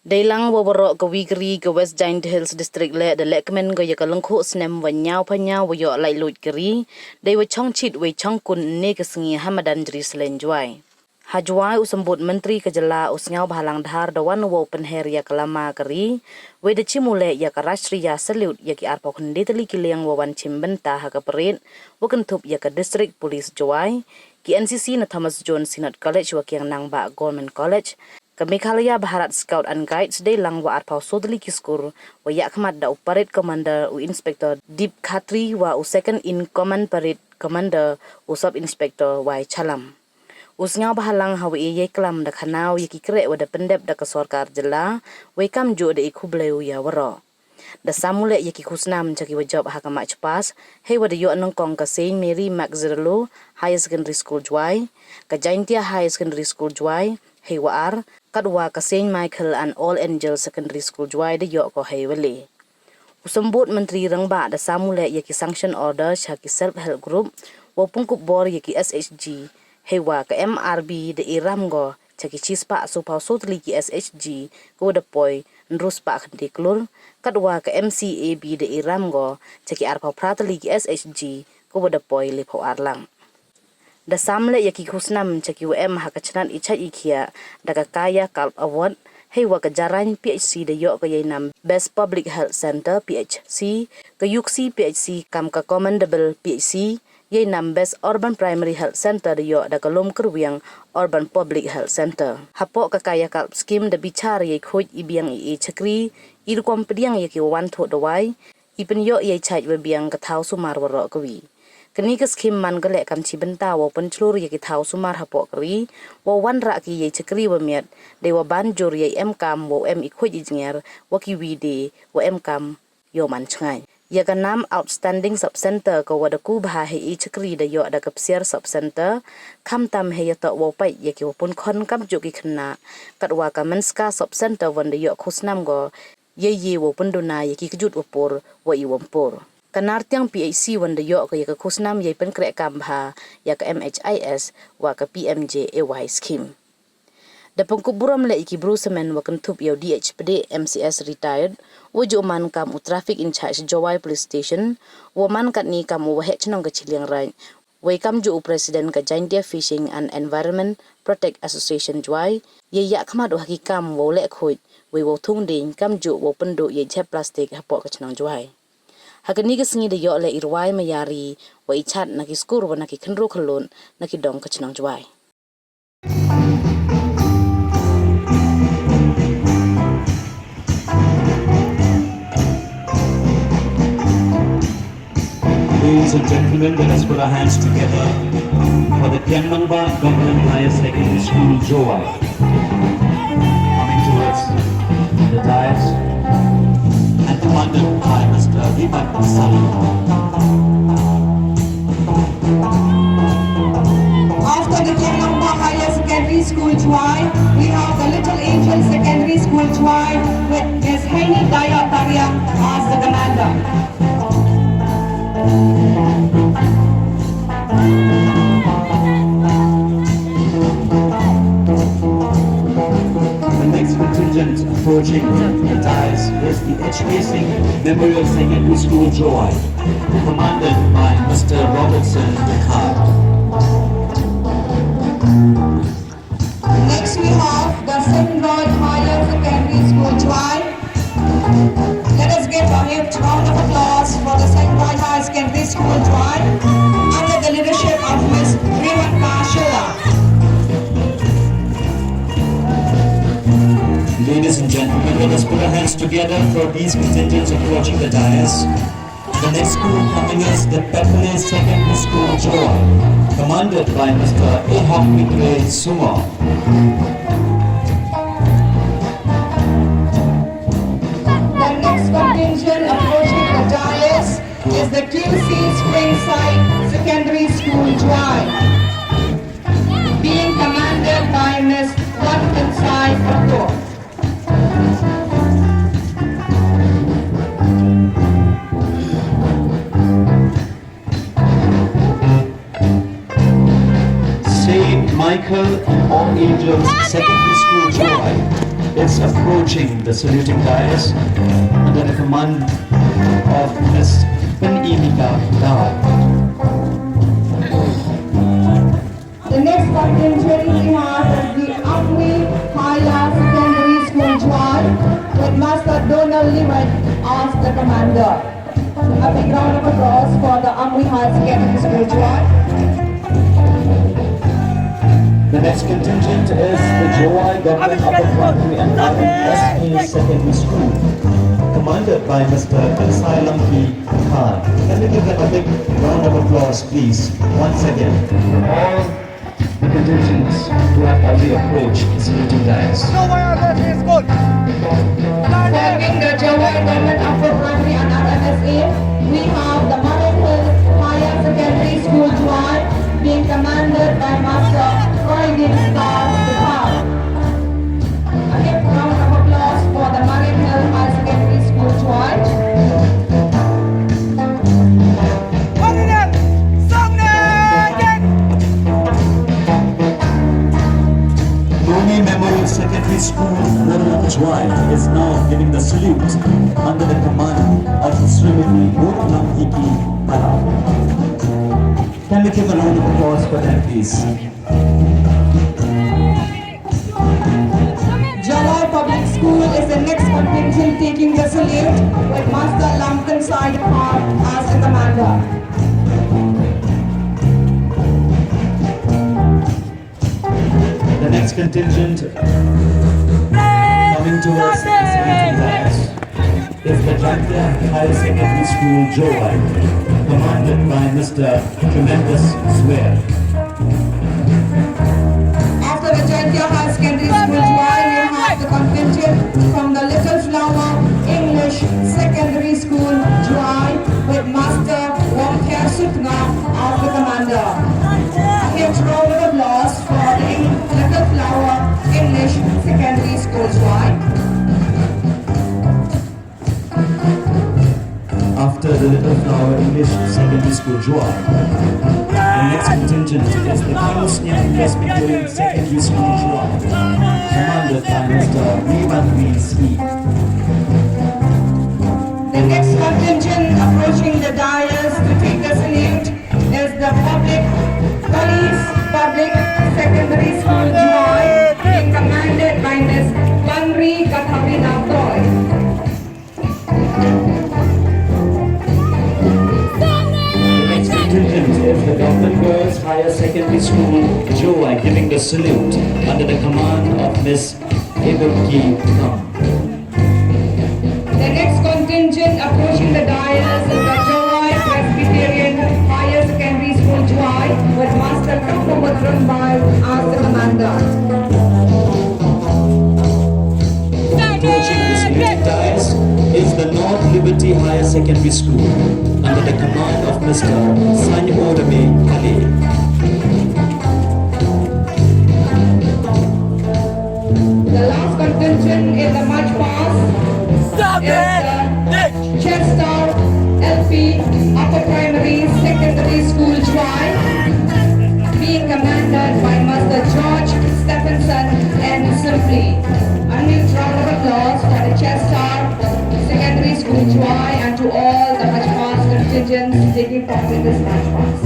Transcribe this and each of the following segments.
Dailang wawarok ke Wigri ke West Giant Hills District le the lehkmen go yakalungkho snem wanyau panya wayo lai lut keri dai wa chong chit we chong kun ne ke sengi hamadan Jerusalem Jowai. Jowai usambut menteri kejala usngau bahalang dhar dawan wo penher ya kalama keri we de chimule ya karashriya salute ya ki arpa kundi teli kiliang wawan chimbenta ha ka perit wakentup ya ka district police Jowai ki NCC na Thomas Jones Synod College wa kiang nang ba Government College kami Meghalaya Bharat Scout and Guides day lang wa arpaw sodli kiskur wa yakmat da Parade Commander u Inspector Deep Khatri wa u Second in Command Parade Commander u Sub Inspector Y Chalam. Usngau bahalang hawi ye klam da khanau ye kikre wa da pendep da kasorkar jela we kam jo da ikubleu ya waro. Da samule ye kikusnam chaki wa job hakama chpas he wa da yo anong kong ka Saint Mary Magzerlo High Secondary School Jowai ka Jaintia High Secondary School Jowai he wa ar kadwa ka Saint Michael and All Angels Secondary School Jowai de yo ko he wali. Usambut menteri rangba da samule ye ki sanction order chaki self help group wa pungkup bor ye ki SHG he wa ka MRB de iram go chaki chispa supau sotli ki SHG ko da poi nrus pa khandi klur kadwa ka MCAB de iram go chaki arpa pratali ki SHG ko da poi lepo arlang. Da samle ya ki khusnam chaki WM hakachnan icha ikhia daga kaya kalp award hey wa ka jaran PHC de yo ka yanam Best Public Health Center PHC ka UC PHC kam ka commendable PHC yanam Best Urban Primary Health Center de yo da kalom kerwiang Urban Public Health Center hapo ka kaya kalp scheme de bichar ye khoj ibiang i chakri ir kom pediang ye ki wan tho dawai ipen yo ye chaj we biang ka thau sumar waro kawi. Kini ke skim man gelek kam cibenta wa pencelur ye ki thau sumar hapok keri wa wan rak ki ye cekri wa miat de wa banjur ye kam wa ikhuj ijnger wa ki wide wa kam yo man chngai ya ka nam outstanding sub center ko wa da ku bha he i cekri de yo da kapsiar sub center kham tam he ya to wa pai ye ki wa pun khon kam ju ki khna katwa ka menska sub center wan de yo khusnam go ye wa pun dona ye ki kjut upur wa i wampur. Kanar tiang PHC wanda yo ka khusnam ye pen krek kambha ya ka MHIS wa ka PMJ AY scheme. Da pengkuburam le iki brusemen wa kentup yo DHPD MCS retired wo jo man kam u traffic in charge Jowai police station wo man kat ni kam wa hech nong ka chiliang rai we kam jo president ka Jaintia Fishing and Environment Protect Association Jowai ye ya khma do hakikam wo le khoj we wo thung ding kam jo wo pendo ye che plastic hapo ka chnang Jowai. Hakani ke sengi de yo le irwai mayari wa ichat na ki skur wa na ki khenro khalon na ki dong ka chnang Jowai. Ladies and gentlemen, let us put our hands together for the Tianmangba Government Higher Secondary School Jowai. Coming towards the dais and commanded by Mr. Vimat Sali. After the Tianmangba Higher Secondary School Jowai, we have the Little Angel Secondary School Jowai with Ms. Heini Daya Taria as the commander. The next contingent approaching the dais is the HKC Memorial Secondary School Jowai, commanded by Mr. Robertson Picard. Next we have the St. Lloyd Higher Secondary School Jowai. Let us give a huge round of applause for the St. Lloyd Higher Secondary School Jowai under the leadership of Ms. Wyrta. Ladies and gentlemen, let us put our hands together for these contingents approaching the dais. The next school coming is the Pepperley Secondary School Jowai, commanded by Mr. Ahok Mikre Sumo. The next contingent approaching the dais is the QC Springside Secondary School Jowai, being commanded by Ms. Watkinsai Pato. St. Michael and All Angels Secondary School Jowai, is approaching the saluting dais under the command of Ms. Penimika Dao. The next contingent we have is the Amwi Higher Secondary School Jowai with Master Donald Levitt as the commander. A big round of applause for the Amwi Higher Secondary School Jowai. The next contingent is the Jowai Government Upper Primary and SHG Secondary School, commanded by Mr. Lampi Khan. Can we give them a big round of applause, please, once again, for all the contingents who have already approached the saluting dais. Forming the Jowai Government Upper Primary and RMSA, we have the Marine Hill Higher Secondary School Jowai being commanded by Master Roydin Star Depar. A big round of applause for the Marine Hill Higher Secondary School Jowai. Noni Memorial Secondary School, Jowai, is now giving the salute under the command of Srimati Wyrta palat. Can we give a round of applause for them, please? Jowai Public School is the next contingent taking the salute with Master Lamkan Side Park as the commander. The next contingent coming towards the saluting dais is the Jambia Higher Secondary School Jowai, commanded by Mr. Tremendous Swear. After the Jambia Higher Secondary School Jowai, we have the contingent from the Little Flower English Secondary School Jowai with Master Wamkher Sutna as the commander. A huge round of applause for the Little Flower English Secondary School Jowai. After the Little Flower English Secondary School Jowai, the next contingent is the King's Young Presbyterian Secondary School Jowai, commanded by Mr. Revantri Smith. The next contingent approaching the dais to take the salute is the Police Public Secondary School Jowai, being commanded by Ms. Vanri Kathavina Toy. Contingent is the Government Girls Higher Secondary School Jowai, giving the salute under the command of Miss Ebuki Kam. The next contingent approaching the dais is the Jowai Presbyterian Higher Secondary School Jowai with Master Kampamudram Bai as the commander. Approaching the saluting dais is the North Liberty Higher Secondary School under the command of Mr. Sanyodame Ali. The last contingent in the march pass is the Chester LP Upper Primary Secondary School Jowai, being commanded by Master George Stephenson and Simply. A huge round of applause for the Chester Secondary School Jowai and to all the march pass contingents taking part in this march pass.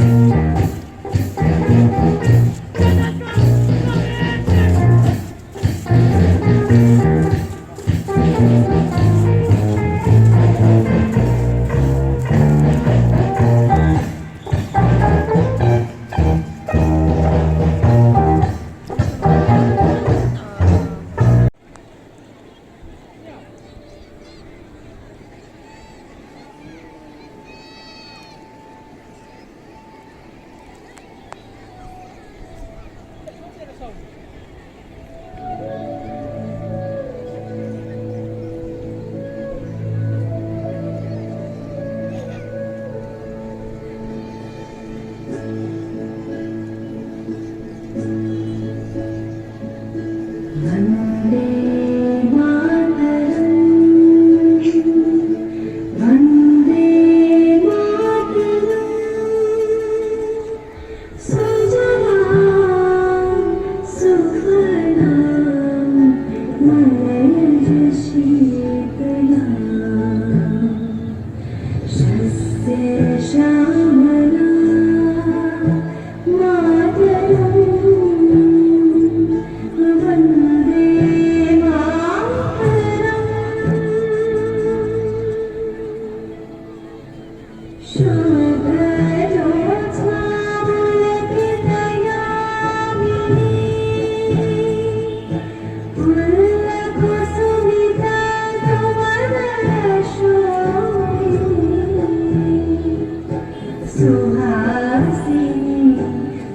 Suhasini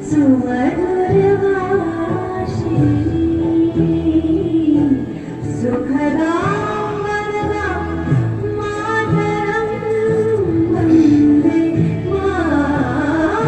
सुमधुरभाषिणी सुखदां वरदां मातरं Vande Mataram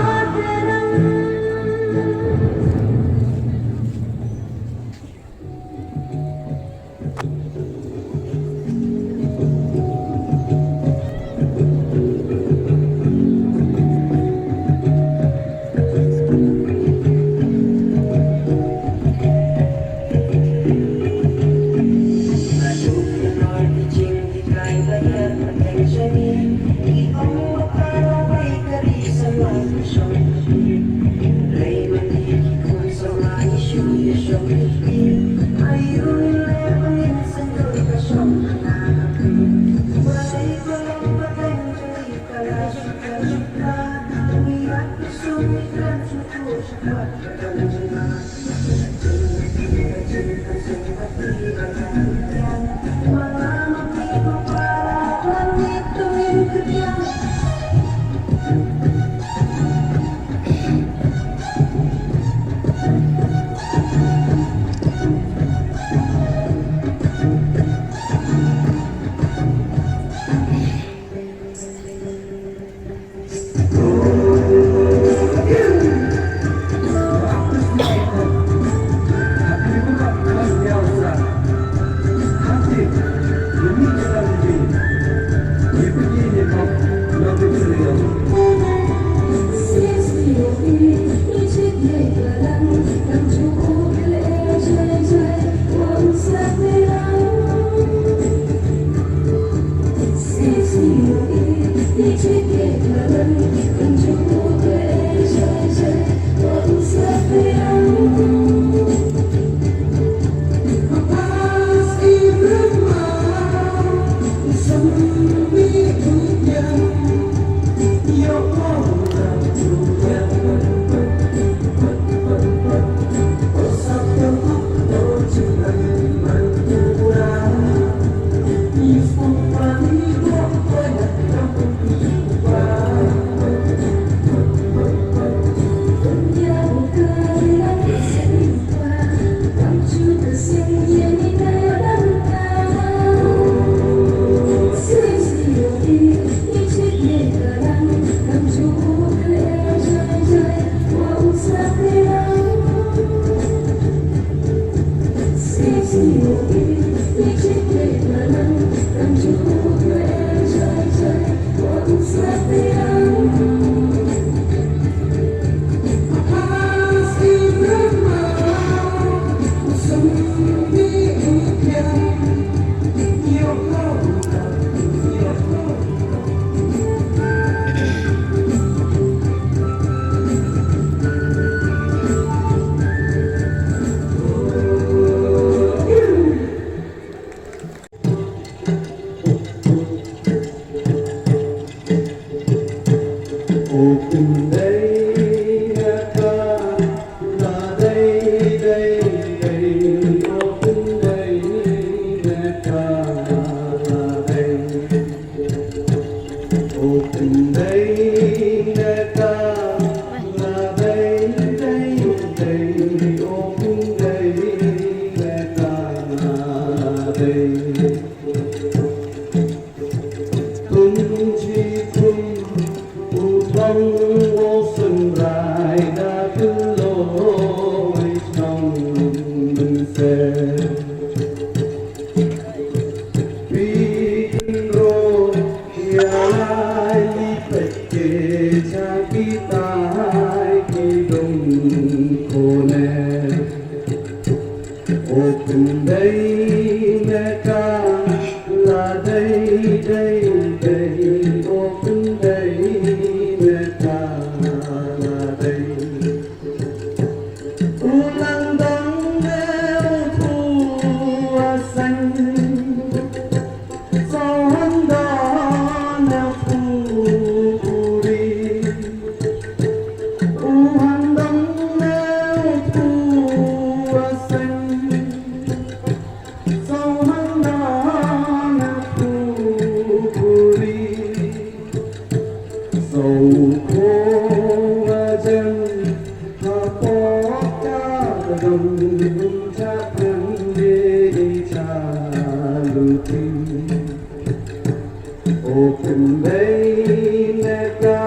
Open day, neka,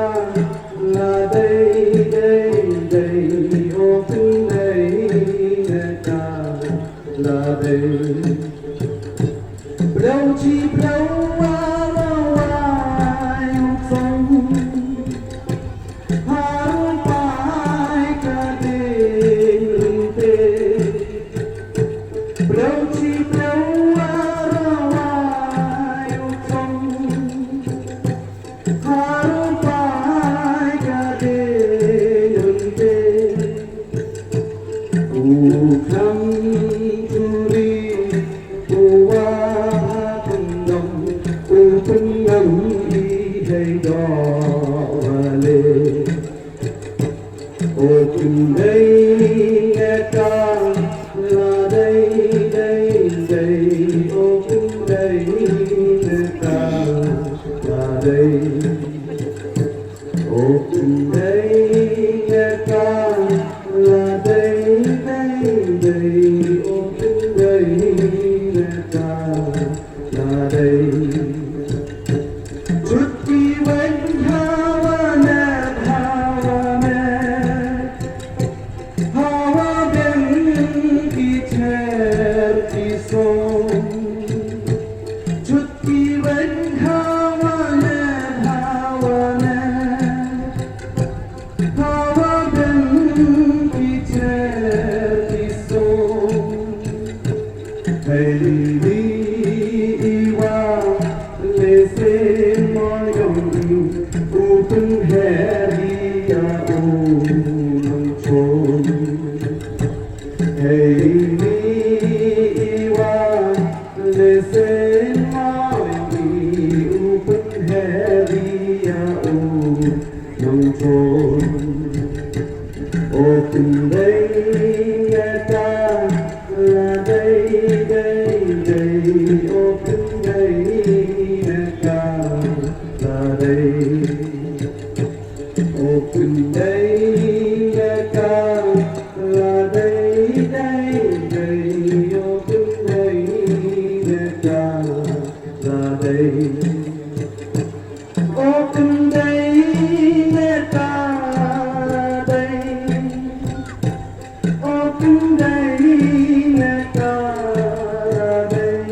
la day, day, day. Open day, neka, la day. Brâu chi brâu ai sông, hai tay cả đêm tê. Brâu chi brâu ai sông, hai tay cả đêm tê. Khăm turi Pengang hidai dole Open day neka la day day day Open day neka la day Open day neka la day day day Open day neka la day Open day, neka, la day, day, day. Open day, neka, la day. Open day, neka, la day, day, day. Open day, neka, la day. Open day, neka, la day. Open day, neka, la day.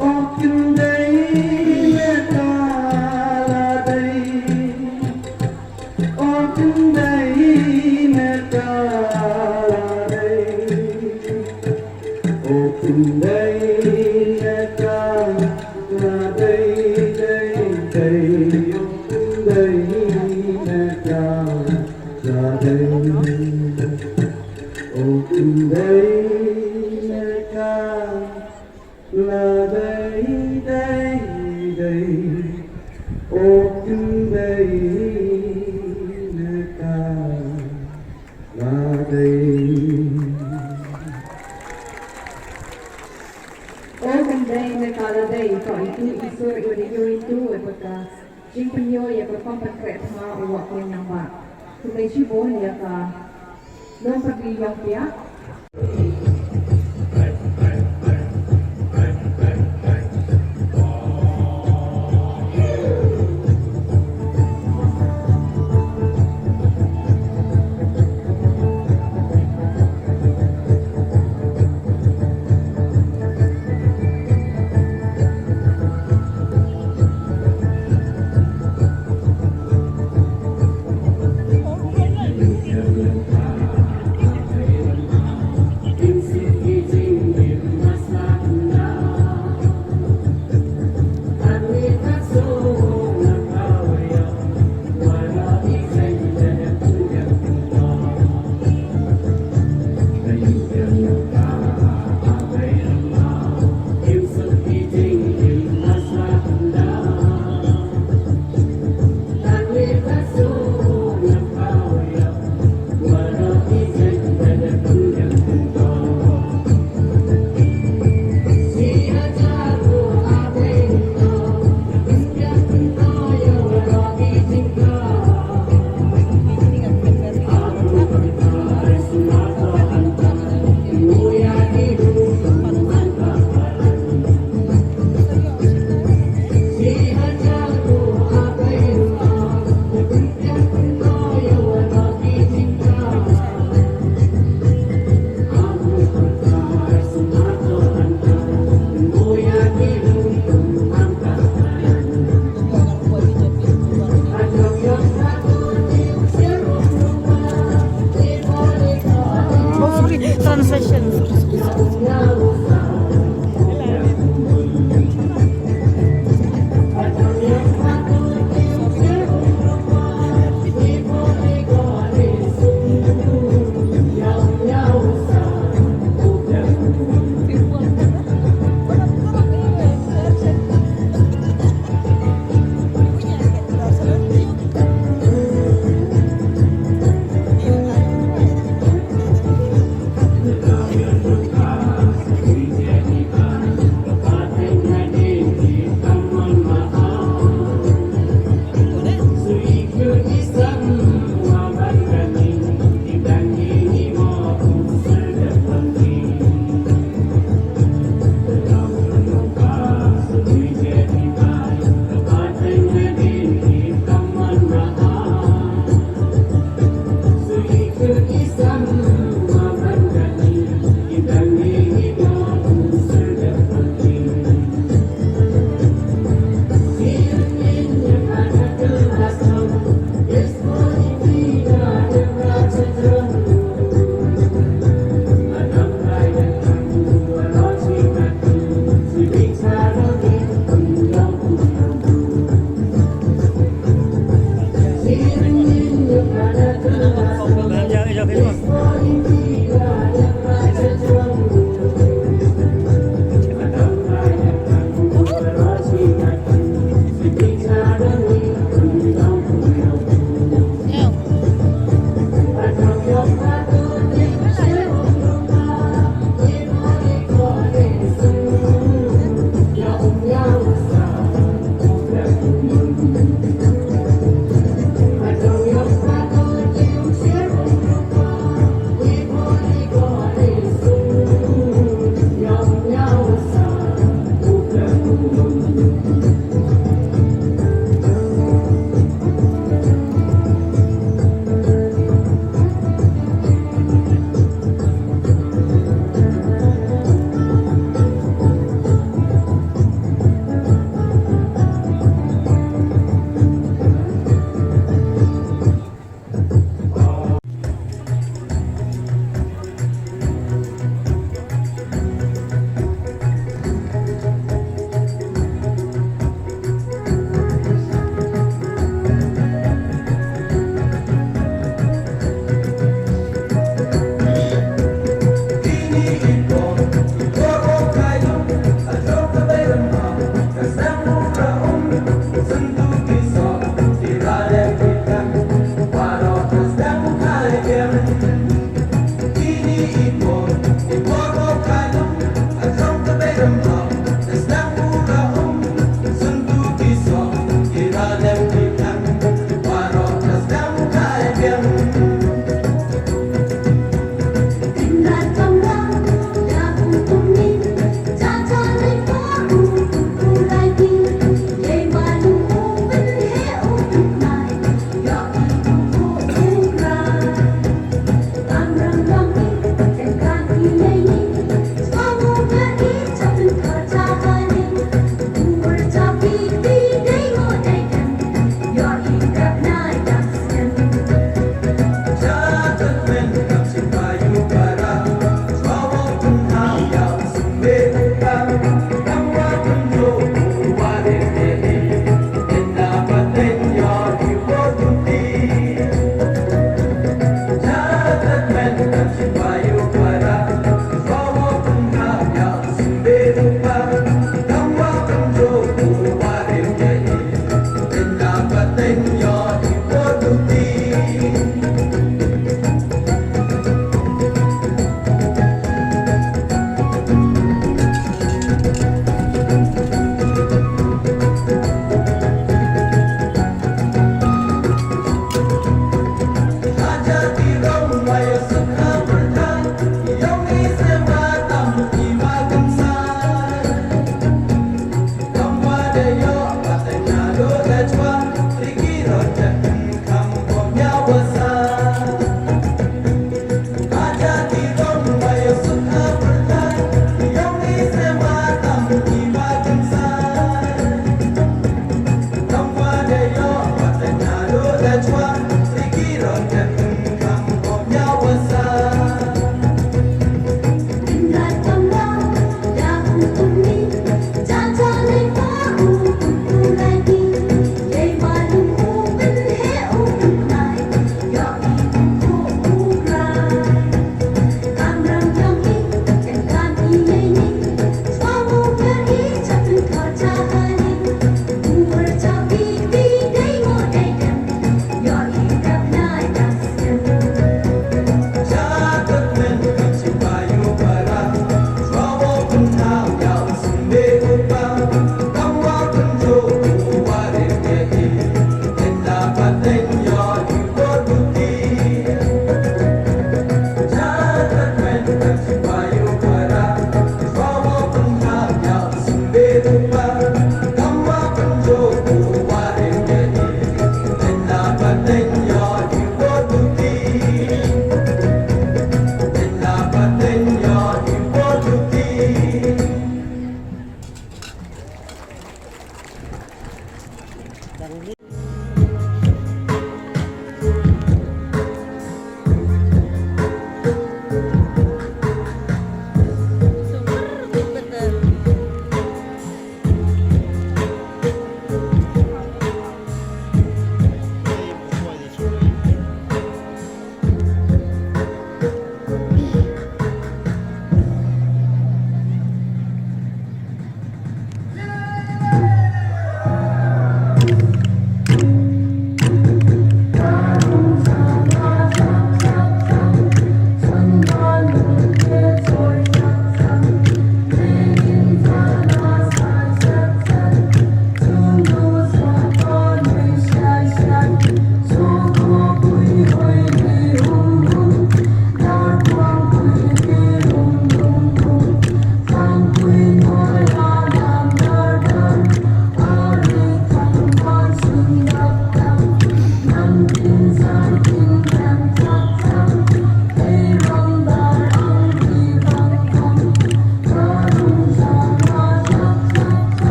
Open day, neka, la day. Open day, neka, la day. Open day, neka, la day, day, day. Open day, neka, la day. Open day, neka, la day, day, day. Open day, neka, la day. Open day nekala day ko itu isu itu epaka jingpenyo ya ko pampakret ma uwak ko nang ba. Kumay si bon ya ka. Don't forget your